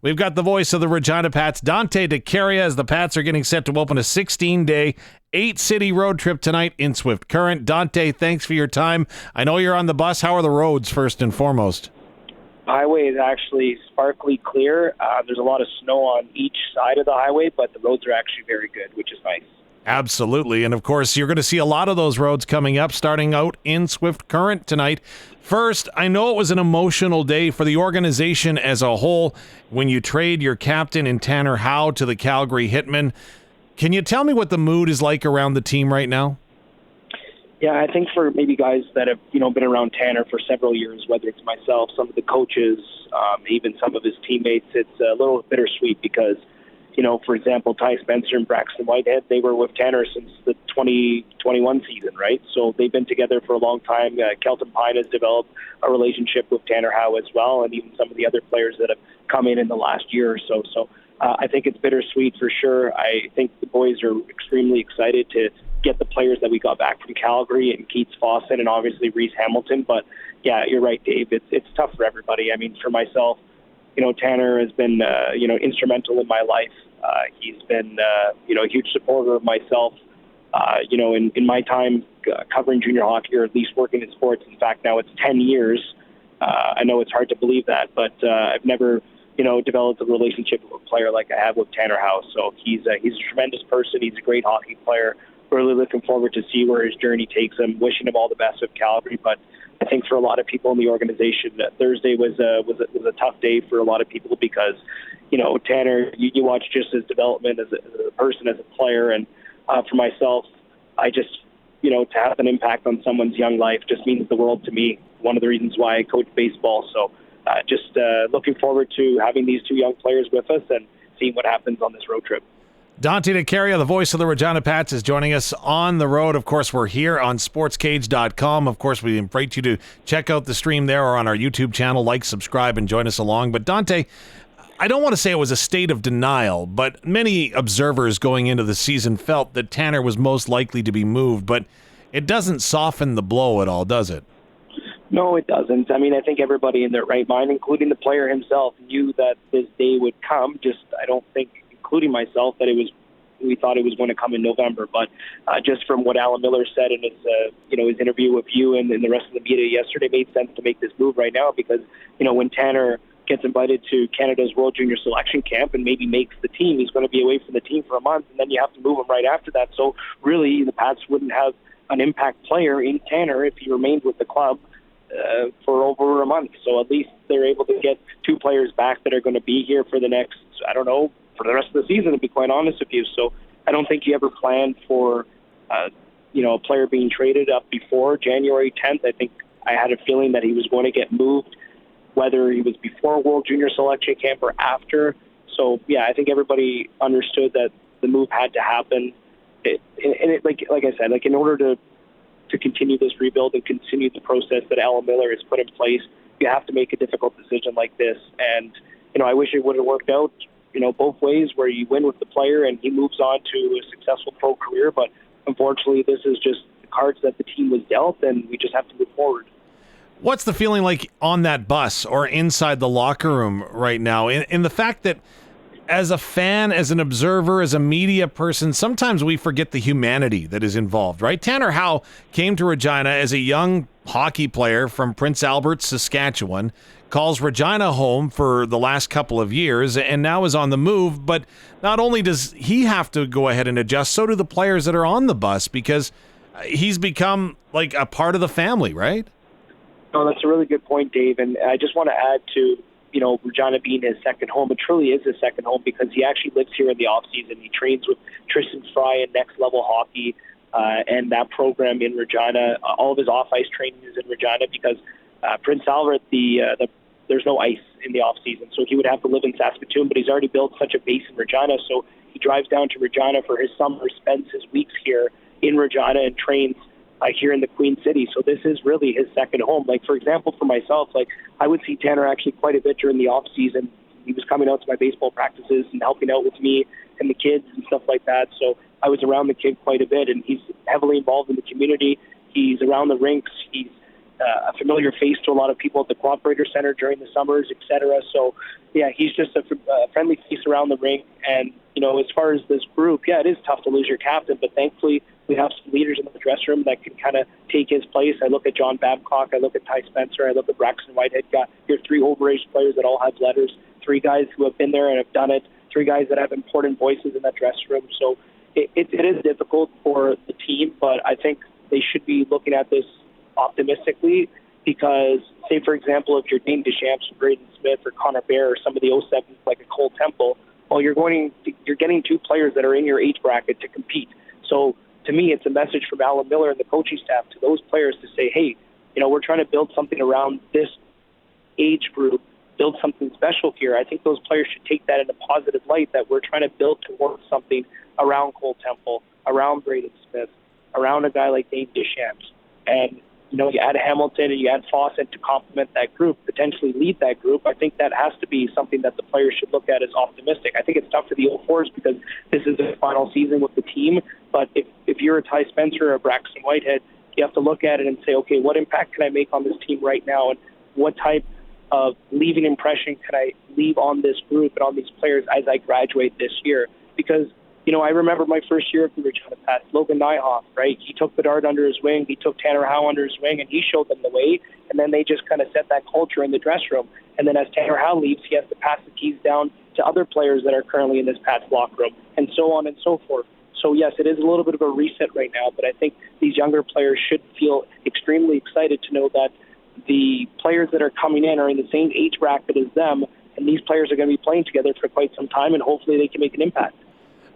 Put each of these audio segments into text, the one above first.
We've got the voice of the Regina Pats, Dante De Caria, as the Pats are getting set to open a 16-day, 8-city road trip tonight in Swift Current. Dante, thanks for your time. I know you're on the bus. How are the roads, first and foremost? Highway is actually sparkly clear. There's a lot of snow on each side of the highway, but the roads are actually very good, which is nice. Absolutely. And, of course, you're going to see a lot of those roads coming up, starting out in Swift Current tonight. First, I know it was an emotional day for the organization as a whole when you trade your captain in Tanner Howe to the Calgary Hitmen. Can you tell me what the mood is like around the team right now? Yeah, I think for maybe guys that have been around Tanner for several years, whether it's myself, some of the coaches, even some of his teammates, it's a little bittersweet because, for example, Ty Spencer and Braxton Whitehead, they were with Tanner since the 2021 season, right? So they've been together for a long time. Kelton Pine has developed a relationship with Tanner Howe as well, and even some of the other players that have come in the last year or so. So I think it's bittersweet for sure. I think the boys are extremely excited to get the players that we got back from Calgary and Keats Fawcett and obviously Reese Hamilton. But, yeah, you're right, Dave. It's tough for everybody. I mean, for myself, Tanner has been, instrumental in my life. He's been, a huge supporter of myself, in my time covering junior hockey or at least working in sports. In fact, now it's 10 years. I know it's hard to believe that, but I've never, developed a relationship with a player like I have with Tanner Howe. So he's a tremendous person. He's a great hockey player. Really looking forward to see where his journey takes him. Wishing him all the best with Calgary. But I think for a lot of people in the organization, Thursday was a tough day for a lot of people because, Tanner, you watch just his development as a person, as a player. And for myself, I just, to have an impact on someone's young life just means the world to me. One of the reasons why I coach baseball. So just looking forward to having these two young players with us and seeing what happens on this road trip. Dante De Caria, the voice of the Regina Pats, is joining us on the road. Of course, we're here on SportsCage.com. Of course, we invite you to check out the stream there or on our YouTube channel. Like, subscribe, and join us along. But Dante, I don't want to say it was a state of denial, but many observers going into the season felt that Tanner was most likely to be moved. But it doesn't soften the blow at all, does it? No, it doesn't. I mean, I think everybody in their right mind, including the player himself, knew that this day would come. I don't think, including myself, that we thought it was going to come in November. But just from what Alan Miller said in his his interview with you and the rest of the media yesterday, made sense to make this move right now because when Tanner gets invited to Canada's World Junior Selection Camp and maybe makes the team, he's going to be away from the team for a month, and then you have to move him right after that. So really, the Pats wouldn't have an impact player in Tanner if he remained with the club for over a month. So at least they're able to get two players back that are going to be here for the next, for the rest of the season, to be quite honest with you. So I don't think he ever planned for, a player being traded up before January 10th. I think I had a feeling that he was going to get moved, whether he was before World Junior Selection Camp or after. So, yeah, I think everybody understood that the move had to happen. Like I said, in order to continue this rebuild and continue the process that Alan Miller has put in place, you have to make a difficult decision like this. And, I wish it would have worked out, both ways, where you win with the player and he moves on to a successful pro career. But unfortunately, this is just the cards that the team was dealt, and we just have to move forward. What's the feeling like on that bus or inside the locker room right now? In the fact that as a fan, as an observer, as a media person, sometimes we forget the humanity that is involved, right? Tanner Howe came to Regina as a young hockey player from Prince Albert, Saskatchewan, calls Regina home for the last couple of years, and now is on the move. But not only does he have to go ahead and adjust, so do the players that are on the bus because he's become like a part of the family, right? No, that's a really good point, Dave. And I just want to add to, Regina being his second home. It truly is his second home because he actually lives here in the off-season. He trains with Tristan Fry in Next Level Hockey and that program in Regina. All of his off-ice training is in Regina because Prince Albert, there's no ice in the off-season. So he would have to live in Saskatoon, but he's already built such a base in Regina. So he drives down to Regina for his summer, spends his weeks here in Regina and trains here in the Queen City. So this is really his second home. Like, for example, for myself, I would see Tanner actually quite a bit during the off season. He was coming out to my baseball practices and helping out with me and the kids and stuff like that. So I was around the kid quite a bit, and he's heavily involved in the community. He's around the rinks. He's a familiar face to a lot of people at the Cooperator Center during the summers, etc. So, yeah, he's just a friendly face around the ring. And, as far as this group, yeah, it is tough to lose your captain, but thankfully we have some leaders in the dressing room that can kind of take his place. I look at John Babcock, I look at Ty Spencer, I look at Braxton Whitehead. You're 3 overage players that all have letters, 3 guys who have been there and have done it, 3 guys that have important voices in that dressing room. So it is difficult for the team, but I think they should be looking at this optimistically because, say, for example, if you're Dane Deschamps, Braden Smith, or Connor Bear, or some of the 07s like a Cole Temple, well, you're getting 2 players that are in your age bracket to compete. So to me, it's a message from Alan Miller and the coaching staff to those players to say, hey, we're trying to build something around this age group, build something special here. I think those players should take that in a positive light, that we're trying to build towards something around Cole Temple, around Braden Smith, around a guy like Dane Deschamps. And, you add Hamilton and you add Fawcett to complement that group, potentially lead that group. I think that has to be something that the players should look at as optimistic. I think it's tough for the 04s because this is their final season with the team. But if you're a Ty Spencer or a Braxton Whitehead, you have to look at it and say, okay, what impact can I make on this team right now? And what type of leaving impression can I leave on this group and on these players as I graduate this year? Because, I remember my first year at the Regina Pats, Logan Nyhoff, right? He took Bedard under his wing, he took Tanner Howe under his wing, and he showed them the way, and then they just kind of set that culture in the dressing room. And then as Tanner Howe leaves, he has to pass the keys down to other players that are currently in this Pats locker room, and so on and so forth. So, yes, it is a little bit of a reset right now, but I think these younger players should feel extremely excited to know that the players that are coming in are in the same age bracket as them, and these players are going to be playing together for quite some time, and hopefully they can make an impact.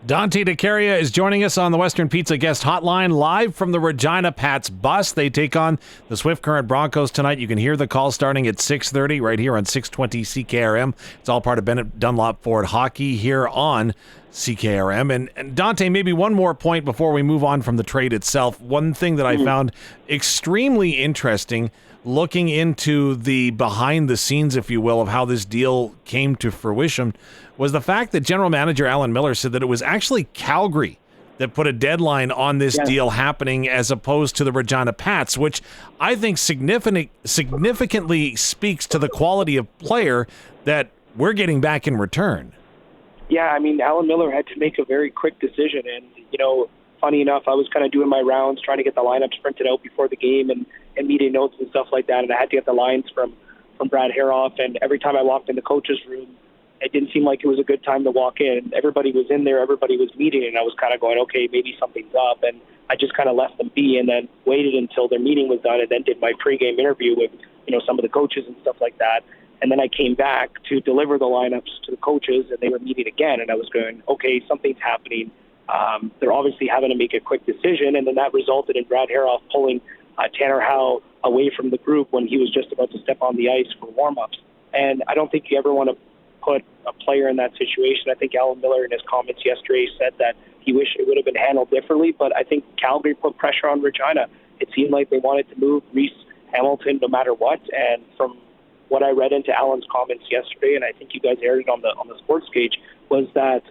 Dante De Caria is joining us on the Western Pizza Guest Hotline, live from the Regina Pats bus. They take on the Swift Current Broncos tonight. You can hear the call starting at 6:30 right here on 620 CKRM. It's all part of Bennett Dunlop Ford Hockey here on CKRM. And Dante, maybe one more point before we move on from the trade itself. One thing that I found extremely interesting, looking into the behind the scenes, if you will, of how this deal came to fruition, was the fact that General Manager Alan Miller said that it was actually Calgary that put a deadline on this deal happening as opposed to the Regina Pats, which I think significantly speaks to the quality of player that we're getting back in return. Yeah, I mean, Alan Miller had to make a very quick decision. And, funny enough, I was kind of doing my rounds trying to get the lineups printed out before the game and meeting notes and stuff like that. And I had to get the lines from Brad Haroff. And every time I walked in the coach's room, it didn't seem like it was a good time to walk in. Everybody was in there, everybody was meeting, and I was kind of going, okay, maybe something's up. And I just kind of left them be and then waited until their meeting was done and then did my pregame interview with, some of the coaches and stuff like that. And then I came back to deliver the lineups to the coaches, and they were meeting again. And I was going, okay, something's happening. They're obviously having to make a quick decision. And then that resulted in Brad Haroff pulling Tanner Howe away from the group when he was just about to step on the ice for warm-ups. And I don't think you ever want to put a player in that situation. I think Alan Miller in his comments yesterday said that he wished it would have been handled differently, but I think Calgary put pressure on Regina. It seemed like they wanted to move Reese Hamilton no matter what, and from what I read into Alan's comments yesterday, and I think you guys aired it on the SportsCage, was that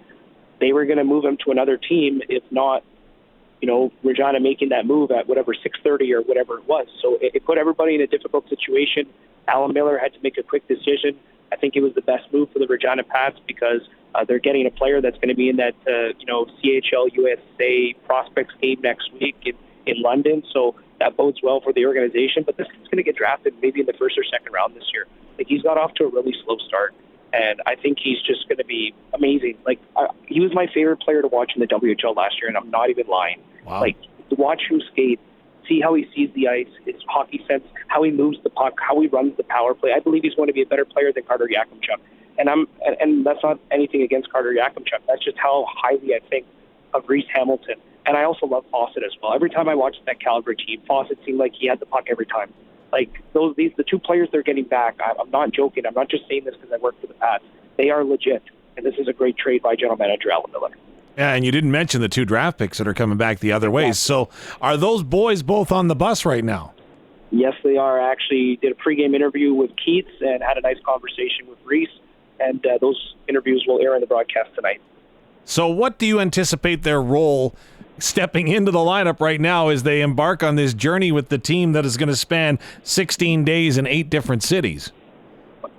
they were going to move him to another team, if not, Regina making that move at whatever 6:30 or whatever it was. So it put everybody in a difficult situation. Alan Miller had to make a quick decision. I think it was the best move for the Regina Pats because they're getting a player that's going to be in that CHL USA prospects game next week in London. So that bodes well for the organization. But this kid's going to get drafted maybe in the first or second round this year. Like, he's got off to a really slow start, and I think he's just going to be amazing. Like, he was my favorite player to watch in the WHL last year, and I'm not even lying. Wow. Like, to watch him skate, see how he sees the ice, his hockey sense, how he moves the puck, how he runs the power play. I believe he's going to be a better player than Carter Yakimchuk. And that's not anything against Carter Yakimchuk. That's just how highly I think of Reese Hamilton. And I also love Fawcett as well. Every time I watched that Calgary team, Fawcett seemed like he had the puck every time. Like, the 2 players they're getting back, I'm not joking. I'm not just saying this because I work for the Pats. They are legit. And this is a great trade by General Manager Alan Miller. Yeah, and you didn't mention the 2 draft picks that are coming back the other way. So are those boys both on the bus right now? Yes, they are. I actually did a pregame interview with Keats and had a nice conversation with Reese. And those interviews will air in the broadcast tonight. So what do you anticipate their role stepping into the lineup right now as they embark on this journey with the team that is going to span 16 days in 8 different cities.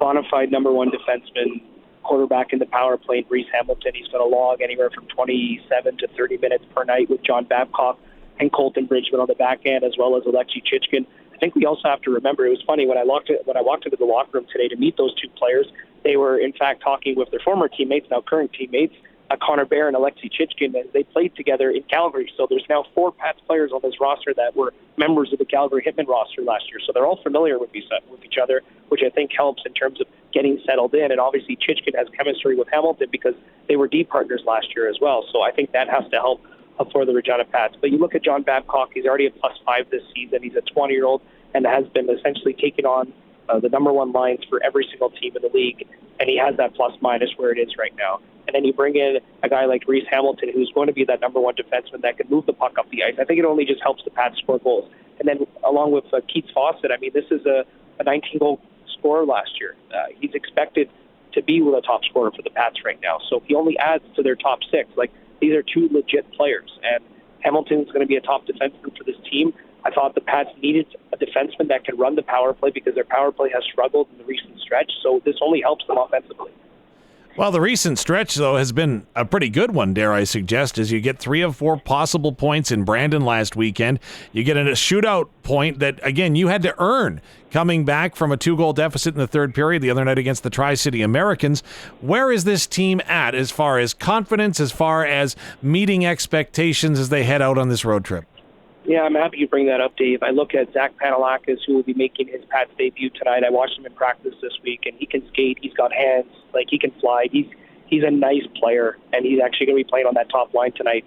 Bonafide number one defenseman, quarterback in the power play, Reese Hamilton. He's going to log anywhere from 27 to 30 minutes per night with John Babcock and Colton Bridgman on the back end, as well as Alexei Chichkin. I think we also have to remember, it was funny, when I walked into the locker room today to meet those two players, they were in fact talking with their former teammates, now current teammates, Connor Bear and Alexei Chichkin, as they played together in Calgary. So there's now 4 Pats players on this roster that were members of the Calgary Hitmen roster last year. So they're all familiar with each other, which I think helps in terms of getting settled in. And obviously Chichkin has chemistry with Hamilton because they were D partners last year as well. So I think that has to help for the Regina Pats. But you look at John Babcock, he's already a +5 this season. He's a 20-year-old and has been essentially taking on the number one lines for every single team in the league, and he has that plus-minus where it is right now. And then you bring in a guy like Reese Hamilton, who's going to be that number one defenseman that can move the puck up the ice. I think it only just helps the Pats score goals. And then along with Keats Fawcett, I mean, this is a 19-goal scorer last year. He's expected to be the top scorer for the Pats right now. So he only adds to their top 6. Like, these are 2 legit players. And Hamilton's going to be a top defenseman for this team. I thought the Pats needed a defenseman that can run the power play because their power play has struggled in the recent stretch. So this only helps them offensively. Well, the recent stretch, though, has been a pretty good one, dare I suggest, as you get 3 of 4 possible points in Brandon last weekend. You get a shootout point that, again, you had to earn coming back from a 2-goal deficit in the third period the other night against the Tri-City Americans. Where is this team at as far as confidence, as far as meeting expectations as they head out on this road trip? Yeah, I'm happy you bring that up, Dave. I look at Zach Panalakis, who will be making his Pats debut tonight. I watched him in practice this week, and he can skate. He's got hands. Like, he can fly. He's a nice player, and he's actually going to be playing on that top line tonight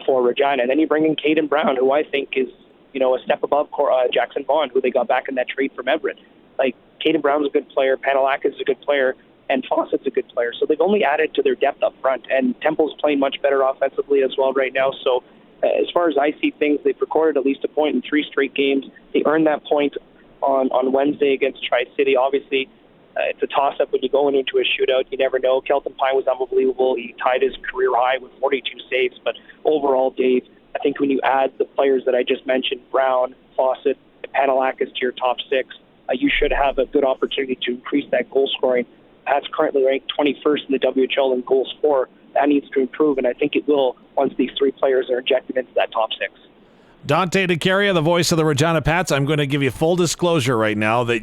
for Regina. And then you bring in Caden Brown, who I think is, a step above Jackson Vaughn, who they got back in that trade from Everett. Like, Caden Brown's a good player. Panalakis is a good player. And Fawcett's a good player. So they've only added to their depth up front. And Temple's playing much better offensively as well right now. So as far as I see things, they've recorded at least a point in 3 straight games. They earned that point on Wednesday against Tri-City. Obviously, it's a toss-up when you go into a shootout. You never know. Kelton Pine was unbelievable. He tied his career high with 42 saves. But overall, Dave, I think when you add the players that I just mentioned, Brown, Fawcett, Panalakis to your top 6, you should have a good opportunity to increase that goal scoring. That's currently ranked 21st in the WHL in goals for. That needs to improve, and I think it will once these 3 players are injected into that top 6. Dante De Caria, the voice of the Regina Pats. I'm going to give you full disclosure right now that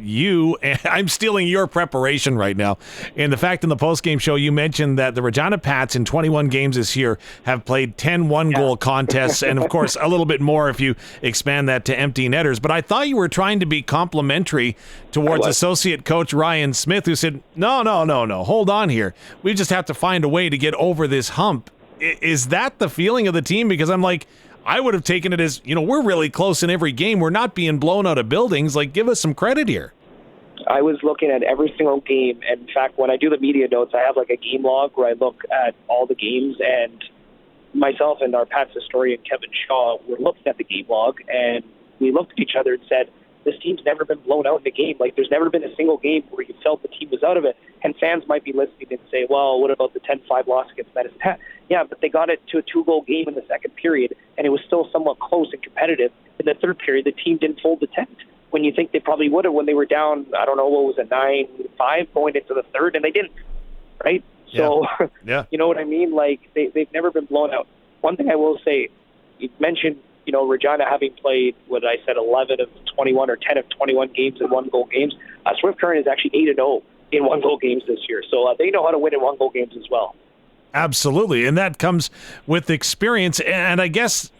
I'm stealing your preparation right now. And the fact in the postgame show, you mentioned that the Regina Pats in 21 games this year have played 10 one-goal contests, and of course a little bit more if you expand that to empty netters. But I thought you were trying to be complimentary towards associate coach Ryan Smith, who said, no, hold on here. We just have to find a way to get over this hump. Is that the feeling of the team? Because I'm like, I would have taken it as, we're really close in every game. We're not being blown out of buildings. Like, give us some credit here. I was looking at every single game. And in fact, when I do the media notes, I have like a game log where I look at all the games. And myself and our Pats historian, Kevin Shaw, were looking at the game log. And we looked at each other and said, this team's never been blown out in a game. Like, there's never been a single game where you felt the team was out of it. And fans might be listening and say, well, what about the 10-5 loss against Medicine Hat? Yeah, but they got it to a 2-goal game in the second period, and it was still somewhat close and competitive. In the third period, the team didn't fold the tent. When you think they probably would have when they were down, I don't know, what was it, 9-5 going into the third, and they didn't, right? Yeah. So, yeah. You know what I mean? Like, they've never been blown out. One thing I will say, you mentioned, Regina having played, what I said, 11 of 21 or 10 of 21 games in 1-goal games. Swift Current is actually 8-0 in 1-goal games this year. So they know how to win in 1-goal games as well. Absolutely. And that comes with experience. And I guess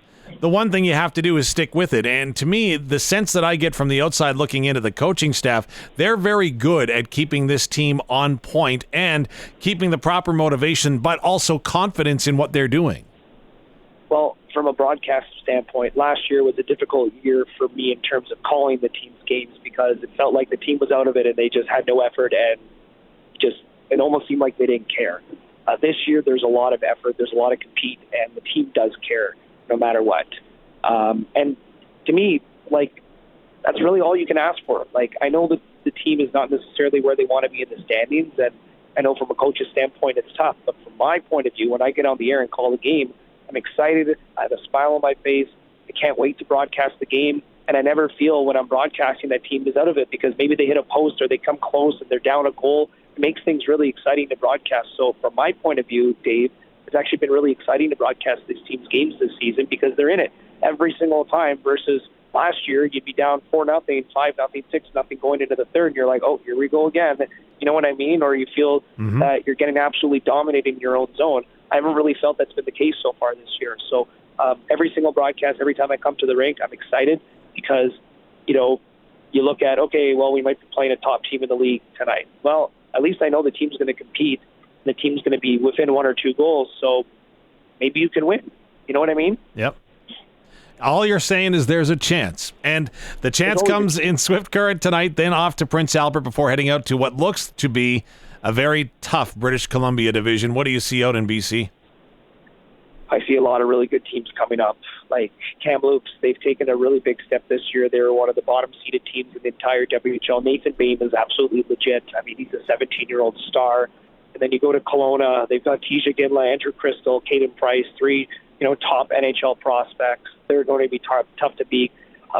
the one thing you have to do is stick with it. And to me, the sense that I get from the outside looking into the coaching staff, they're very good at keeping this team on point and keeping the proper motivation, but also confidence in what they're doing. Well, from a broadcast standpoint, last year was a difficult year for me in terms of calling the team's games because it felt like the team was out of it and they just had no effort and it almost seemed like they didn't care. This year, there's a lot of effort, there's a lot of compete, and the team does care no matter what. And to me, like, that's really all you can ask for. Like, I know that the team is not necessarily where they want to be in the standings, and I know from a coach's standpoint it's tough. But from my point of view, when I get on the air and call the game, I'm excited. I have a smile on my face. I can't wait to broadcast the game. And I never feel when I'm broadcasting that team is out of it because maybe they hit a post or they come close and they're down a goal. It makes things really exciting to broadcast. So from my point of view, Dave, it's actually been really exciting to broadcast this team's games this season because they're in it every single time versus last year you'd be down 4-0, 5-0, 6-0 going into the third. And you're like, oh, here we go again. You know what I mean? Or you feel that you're getting absolutely dominated in your own zone. I haven't really felt that's been the case so far this year. So every single broadcast, every time I come to the rink, I'm excited because, you look at, okay, well, we might be playing a top team in the league tonight. Well, at least I know the team's going to compete. The team's going to be within 1 or 2 goals, so maybe you can win. You know what I mean? Yep. All you're saying is there's a chance. And the chance comes in Swift Current tonight, then off to Prince Albert before heading out to what looks to be a very tough British Columbia division. What do you see out in BC? I see a lot of really good teams coming up. Like Kamloops, they've taken a really big step this year. They were one of the bottom-seeded teams in the entire WHL. Nathan Bain is absolutely legit. I mean, he's a 17-year-old star. And then you go to Kelowna, they've got Tisha Ginla, Andrew Crystal, Caden Price, 3 top NHL prospects. They're going to be tough to beat.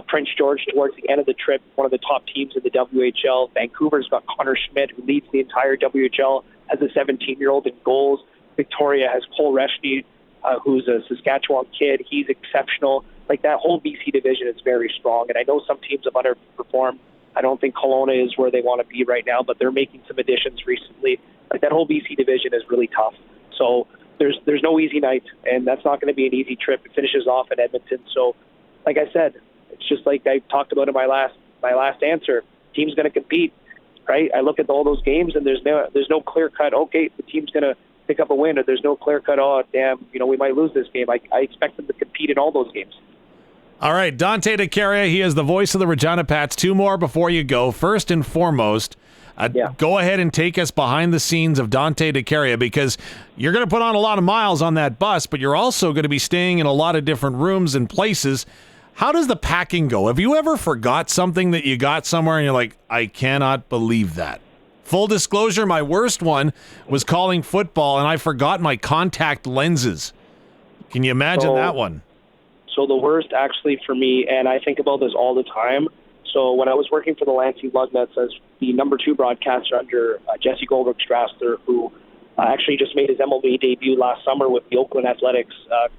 Prince George, towards the end of the trip, one of the top teams in the WHL. Vancouver's got Connor Schmidt, who leads the entire WHL as a 17-year-old in goals. Victoria has Cole Reshney, who's a Saskatchewan kid. He's exceptional. Like, that whole BC division is very strong, and I know some teams have underperformed. I don't think Kelowna is where they want to be right now, but they're making some additions recently. Like, that whole BC division is really tough. So there's no easy night, and that's not going to be an easy trip. It finishes off in Edmonton. So, like I said, it's just like I talked about in my last answer. Team's going to compete, right? I look at all those games, and there's no clear cut. Okay, the team's going to pick up a win, or there's no clear cut. Oh, damn, we might lose this game. I expect them to compete in all those games. All right, Dante De Caria, he is the voice of the Regina Pats. 2 more before you go. First and foremost, go ahead and take us behind the scenes of Dante De Caria, because you're going to put on a lot of miles on that bus, but you're also going to be staying in a lot of different rooms and places. How does the packing go? Have you ever forgot something that you got somewhere and you're like, I cannot believe that? Full disclosure, my worst one was calling football, and I forgot my contact lenses. Can you imagine that one? So the worst, actually, for me, and I think about this all the time. So when I was working for the Lansing Lugnuts as the number 2 broadcaster under Jesse Goldberg-Strasser, who actually just made his MLB debut last summer with the Oakland Athletics,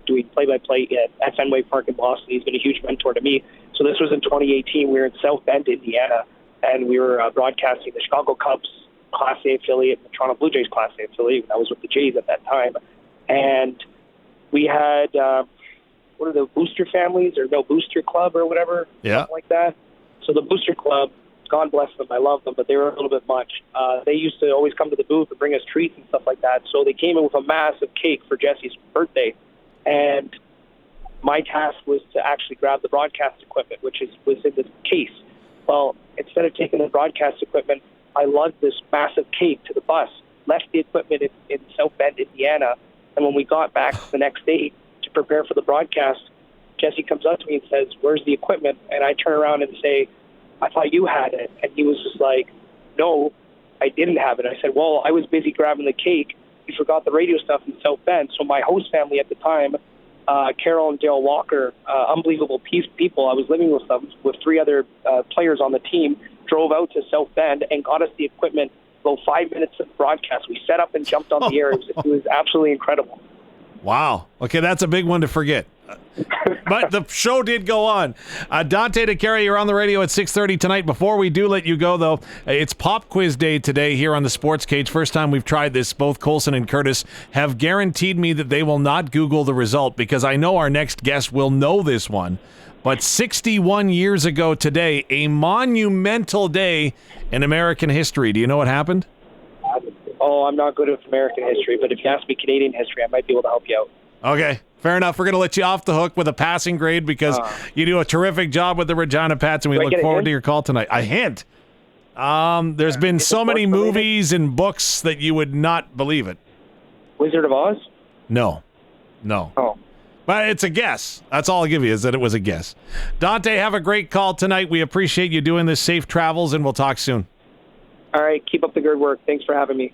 doing play-by-play at Fenway Park in Boston. He's been a huge mentor to me. So this was in 2018. We were in South Bend, Indiana, and we were broadcasting the Chicago Cubs Class A affiliate and the Toronto Blue Jays Class A affiliate. I was with the Jays at that time. And we had, what are the Booster families, or no, Booster Club or whatever, something like that. So the Booster Club, God bless them, I love them, but they were a little bit much. They used to always come to the booth and bring us treats and stuff like that. So they came in with a massive cake for Jesse's birthday. And my task was to actually grab the broadcast equipment, which was in this case. Well, instead of taking the broadcast equipment, I lugged this massive cake to the bus, left the equipment in South Bend, Indiana, and when we got back the next day to prepare for the broadcast, Jesse comes up to me and says, "Where's the equipment?" And I turn around and say, "I thought you had it." And he was just like, "No, I didn't have it." I said, "Well, I was busy grabbing the cake. You forgot the radio stuff in South Bend." So my host family at the time, Carol and Dale Walker, unbelievable people. I was living with them with 3 other players on the team, drove out to South Bend and got us the equipment about 5 minutes of broadcast. We set up and jumped on the air. It was absolutely incredible. Wow. Okay, that's a big one to forget. But the show did go on. Dante De Caria, you're on the radio at 6:30 tonight. Before we do let you go, though, it's pop quiz day today here on the Sports Cage. First time we've tried this. Both Colson and Curtis have guaranteed me that they will not Google the result, because I know our next guest will know this one. But 61 years ago today, a monumental day in American history. Do you know what happened? Oh, I'm not good at American history, but if you ask me Canadian history, I might be able to help you out. Okay, fair enough. We're going to let you off the hook with a passing grade, because you do a terrific job with the Regina Pats, and we look forward to your call tonight. A hint. There's been so many movies and books that you would not believe it. Wizard of Oz? No. Oh. But it's a guess. That's all I'll give you, is that it was a guess. Dante, have a great call tonight. We appreciate you doing this. Safe travels, and we'll talk soon. All right, keep up the good work. Thanks for having me.